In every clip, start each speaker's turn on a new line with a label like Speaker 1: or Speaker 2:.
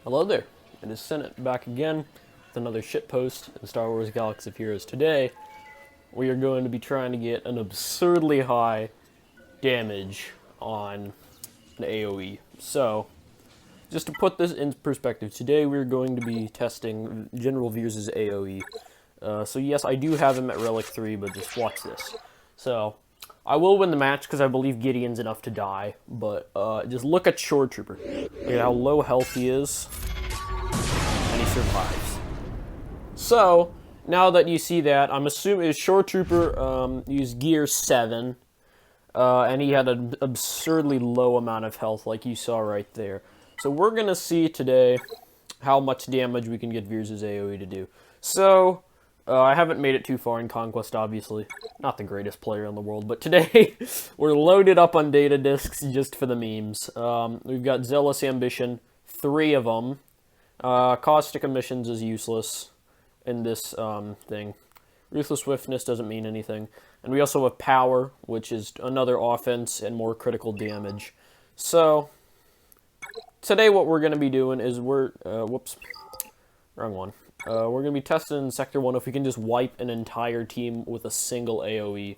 Speaker 1: Hello there, it is Senate back again with another shitpost in Star Wars Galaxy of Heroes. Today, we are going to be trying to get an absurdly high damage on an AoE. So, just to put this in perspective, today we're going to be testing General Veers' AoE. So yes, I do have him at Relic 3, but just watch this. So, I will win the match because I believe Gideon's enough to die, but just look at Shore Trooper. Look at how low health he is, and he survives. So, now that you see that, I'm assuming Shore Trooper used Gear 7, and he had an absurdly low amount of health like you saw right there. So we're going to see today how much damage we can get Veers' AoE to do. So, I haven't made it too far in Conquest, obviously. Not the greatest player in the world, but today we're loaded up on data discs just for the memes. We've got Zealous Ambition, 3 of them. Caustic Emissions is useless in this thing. Ruthless Swiftness doesn't mean anything. And we also have Power, which is another offense and more critical damage. So, today what we're going to be doing is whoops, wrong one. We're going to be testing in Sector 1 if we can just wipe an entire team with a single AoE.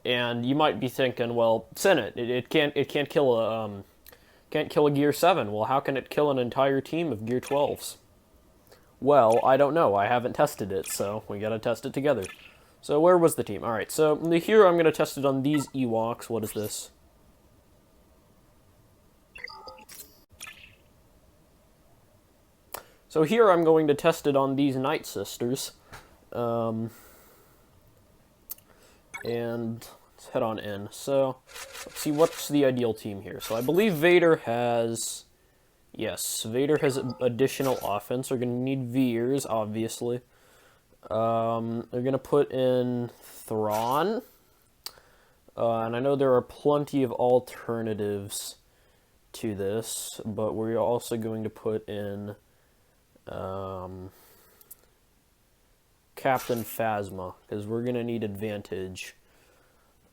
Speaker 1: And you might be thinking, well, Senate, it can't kill a Gear 7. Well, how can it kill an entire team of Gear 12s? Well, I don't know. I haven't tested it, so we got to test it together. So where was the team? All right, so here I'm going to test it on these Ewoks. What is this? So here I'm going to test it on these Night Sisters. And let's head on in. So, let's see what's the ideal team here. So I believe Vader has... Yes, Vader has additional offense. We're going to need Veers, obviously. They're going to put in Thrawn. And I know there are plenty of alternatives to this, but we're also going to put in... Captain Phasma, because we're going to need advantage.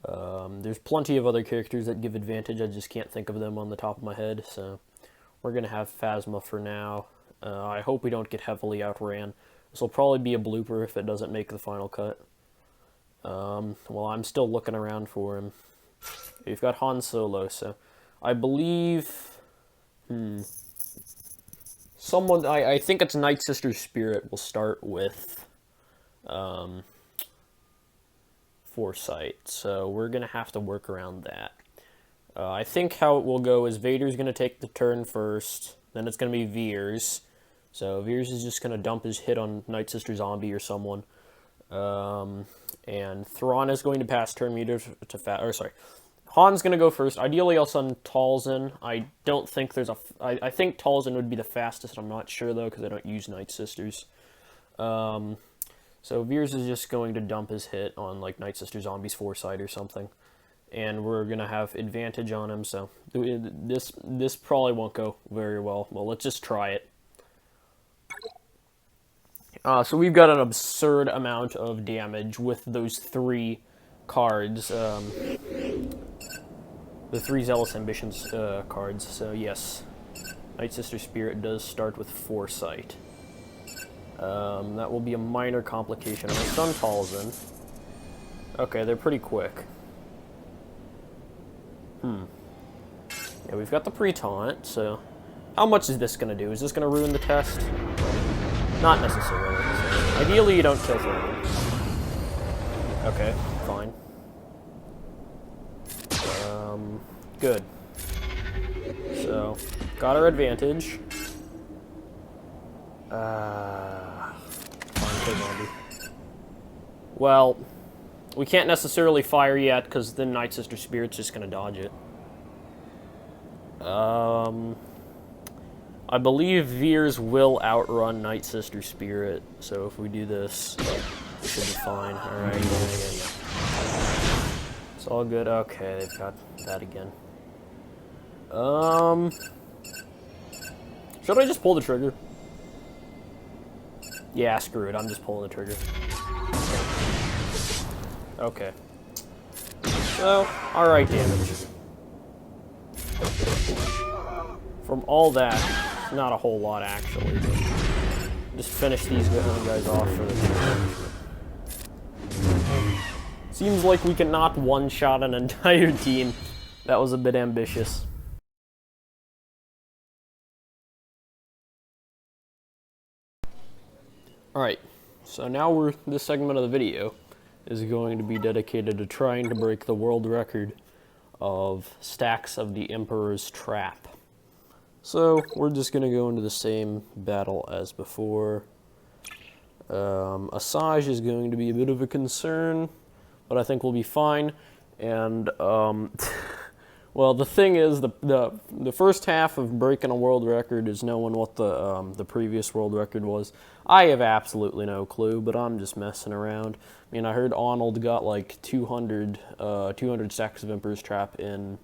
Speaker 1: There's plenty of other characters that give advantage, I just can't think of them on the top of my head, so we're going to have Phasma for now. I hope we don't get heavily outran. This will probably be a blooper if it doesn't make the final cut. Well, I'm still looking around for him. We've got Han Solo, so I believe... Someone, I think it's Night Sister Spirit will start with Foresight, so we're going to have to work around that. I think how it will go is Vader's going to take the turn first, then it's going to be Veers. So Veers is just going to dump his hit on Night Sister Zombie or someone. And Thrawn is going to pass turn meter to Han's going to go first. Ideally, I'll send Talzin. I don't think there's a... I think Talzin would be the fastest. I'm not sure, though, because I don't use Night Sisters. So Veers is just going to dump his hit on, like, Night Sister Zombie's Foresight or something. And we're going to have advantage on him, so this probably won't go very well. Well, let's just try it. So we've got an absurd amount of damage with those 3 cards. The 3 Zealous Ambitions cards, so yes. Night Sister Spirit does start with Foresight. That will be a minor complication. I'm going to stun Talzin. Okay, they're pretty quick. Yeah, we've got the pre-taunt, so... How much is this going to do? Is this going to ruin the test? Not necessarily. So ideally, you don't kill Thrawn. Okay, fine. Good. So, got our advantage. Fine, zombie. Well, we can't necessarily fire yet, because the Night Sister Spirit's just gonna dodge it. I believe Veers will outrun Night Sister Spirit, so if we do this, we should be fine. Alright, yeah. It's all good. Okay, they've got that again. Should I just pull the trigger? Yeah, screw it. I'm just pulling the trigger. Okay. So, alright damage. From all that, Not a whole lot, actually. But just finish these guys off for the challenge. Seems like we can not one-shot an entire team. That was a bit ambitious. Alright, so now this segment of the video is going to be dedicated to trying to break the world record of stacks of the Emperor's Trap. So, we're just going to go into the same battle as before. Asajj is going to be a bit of a concern, but I think we'll be fine. And, well, the thing is, the first half of breaking a world record is knowing what the previous world record was. I have absolutely no clue, but I'm just messing around. I mean, I heard Arnold got like 200 stacks of Emperor's Trap in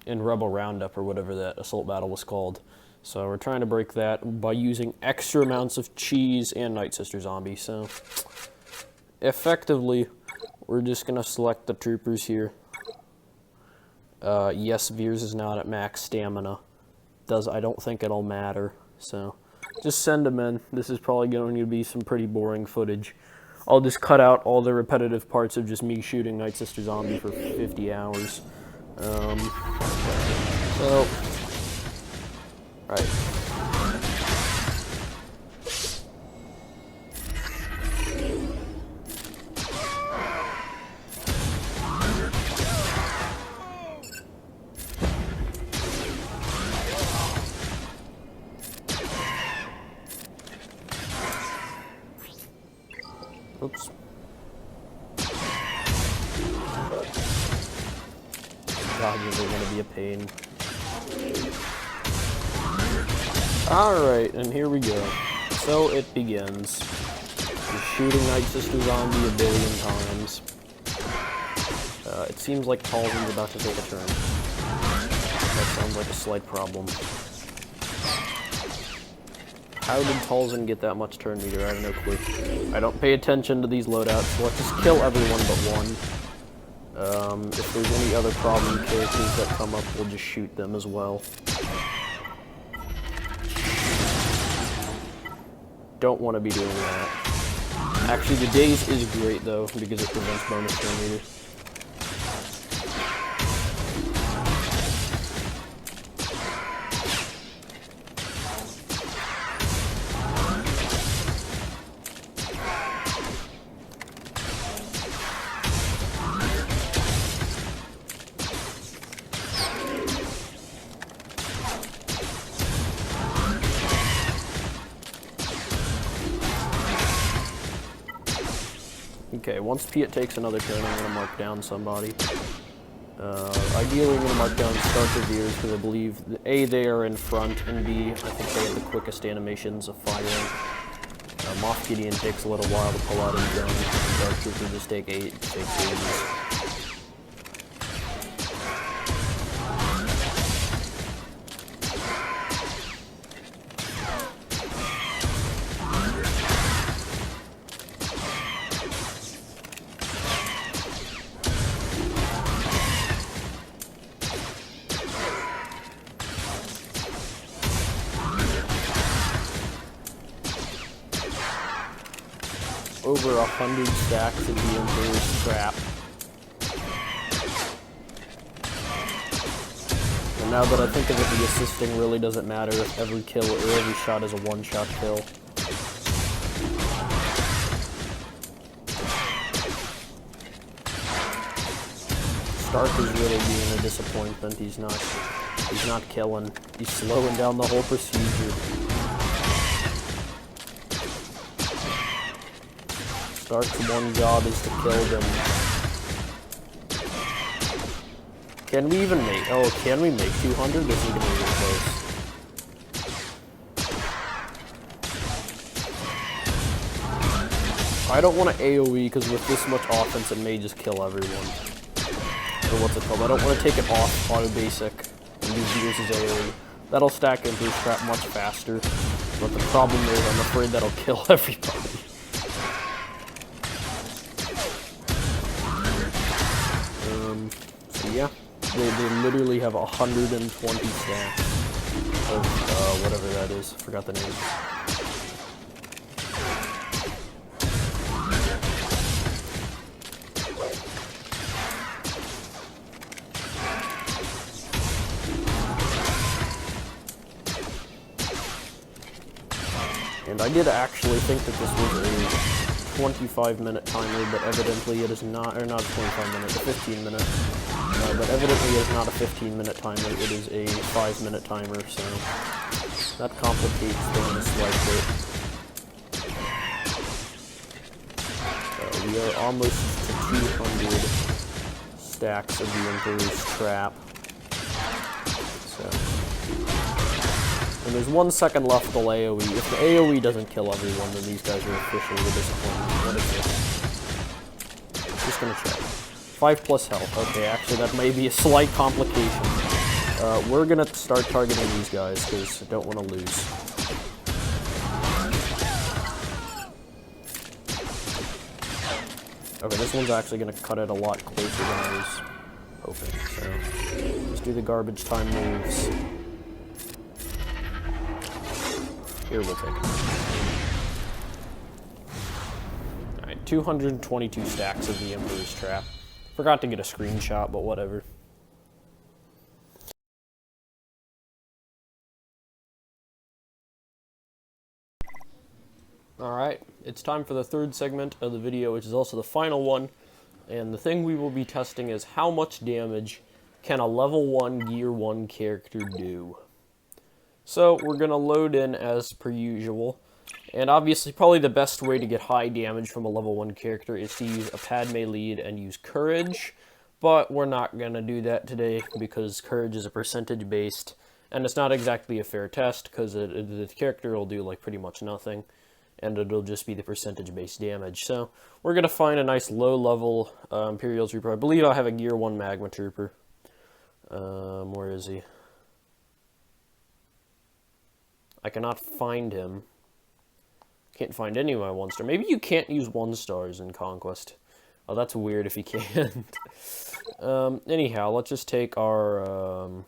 Speaker 1: Rebel Roundup or whatever that assault battle was called. So we're trying to break that by using extra amounts of cheese and Night Sister Zombie. So effectively, we're just gonna select the troopers here. Yes, Veers is not at max stamina. I don't think it'll matter. So just send them in. This is probably going to be some pretty boring footage. I'll just cut out all the repetitive parts of just me shooting Night Sister Zombie for 50 hours. Right. Oops. God, you're going to be a pain. Alright, and here we go. So it begins. You're shooting Night Sister Zombie a billion times. It seems like Talzin's about to take a turn. That sounds like a slight problem. How did Talzin get that much turn meter? I have no clue. I don't pay attention to these loadouts, so let's just kill everyone but one. If there's any other problem characters that come up, we'll just shoot them as well. Don't want to be doing that. Actually, the daze is great, though, because it prevents bonus turn meter. Okay, once Piet takes another turn, I'm going to mark down somebody. Ideally, I'm going to mark down Starter Veers because I believe, A, they are in front, and B, I think they have the quickest animations of firing. Moff Gideon takes a little while to pull out his gun, and Dark Trooper just takes ages. Over 100 stacks of the Emperor's Trap. And now that I think of it, the assisting really doesn't matter if every kill or every shot is a one-shot kill. Stark is really being a disappointment. He's not killing. He's slowing down the whole procedure. Stark's one job is to kill them. Can we even make... Oh, can we make 200? This is gonna be really close. I don't want to AoE, because with this much offense, it may just kill everyone. Or what's it called? I don't want to take it off auto basic and use Veers' AoE. That'll stack Emperor's Trap much faster. But the problem is, I'm afraid that'll kill everybody. So yeah, they literally have 120 stacks. of whatever that is. Forgot the name. And I did actually think that this was a 25-minute timer, but evidently it is not, or not a 25-minute, a 15-minute. But evidently it is not a 15-minute timer, it is a 5-minute timer, so that complicates things slightly. We are almost to 200 stacks of the Emperor's Trap. So. And there's 1 second left till AoE. If the AoE doesn't kill everyone, then these guys are officially the disappointment. What is this? Just gonna check. 5+ health. Okay, actually that may be a slight complication. We're gonna start targeting these guys, because I don't want to lose. Okay, this one's actually gonna cut it a lot closer than I was hoping, so let's do the garbage time moves. Here, we'll take it. Alright, 222 stacks of the Emperor's Trap. Forgot to get a screenshot, but whatever. Alright, it's time for the third segment of the video, which is also the final one. And the thing we will be testing is how much damage can a level 1 Gear 1 character do. So we're going to load in as per usual. And obviously probably the best way to get high damage from a level 1 character is to use a Padme lead and use Courage. But we're not going to do that today because Courage is a percentage based. And it's not exactly a fair test because the character will do like pretty much nothing. And it'll just be the percentage based damage. So we're going to find a nice low level Imperial Trooper. I believe I have a Gear 1 Magma Trooper. Where is he? I cannot find him. Can't find any of my 1-star. Maybe you can't use 1-stars in Conquest. Oh, that's weird if you can't. Anyhow, let's just take our...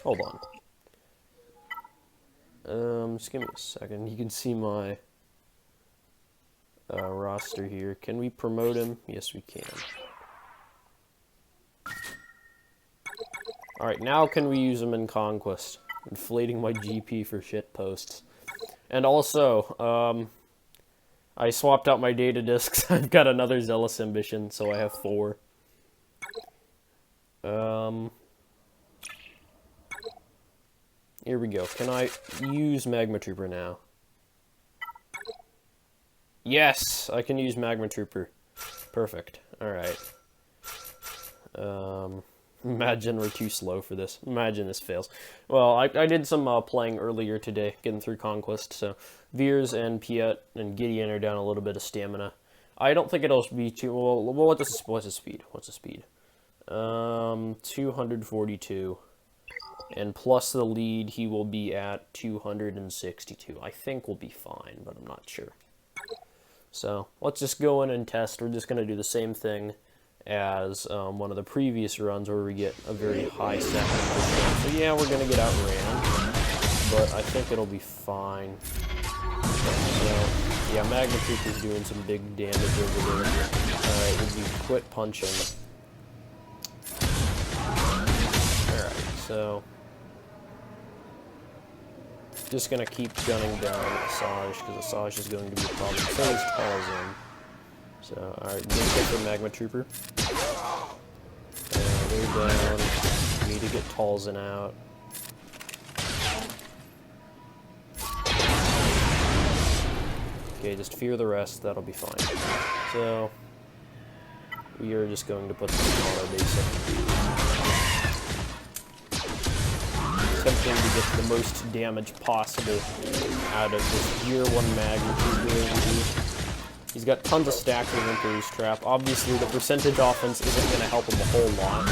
Speaker 1: Hold on. Just give me a second. You can see my roster here. Can we promote him? Yes, we can. Alright, now can we use them in Conquest? Inflating my GP for shit posts. And also, I swapped out my data disks. I've got another Zealous Ambition, so I have 4. Here we go. Can I use Magma Trooper now? Yes! I can use Magma Trooper. Perfect. Alright. Imagine we're too slow for this. Imagine this fails. Well, I did some playing earlier today, getting through Conquest, so Veers and Piet and Gideon are down a little bit of stamina. I don't think it'll be too... Well, what's the speed? What's the speed? 242. And plus the lead, he will be at 262. I think we'll be fine, but I'm not sure. So, let's just go in and test. We're just going to do the same thing as one of the previous runs where we get a very high set. So yeah, we're gonna get outran, but I think it'll be fine. So yeah, Magma Trooper's doing some big damage over there. Alright, would you quit punching? Alright, so just gonna keep gunning down Asajj because Asajj is going to be a problem. So is Talzin. So, alright, gonna take the Magma Trooper. They're down. Need to get Talzin out. Okay, just fear the rest, that'll be fine. So, we are just going to put this on our basic. Attempting to get the most damage possible out of this Gear 1 Magma Trooper. He's got tons of stacks of Emperor's Trap. Obviously, the percentage offense isn't going to help him a whole lot.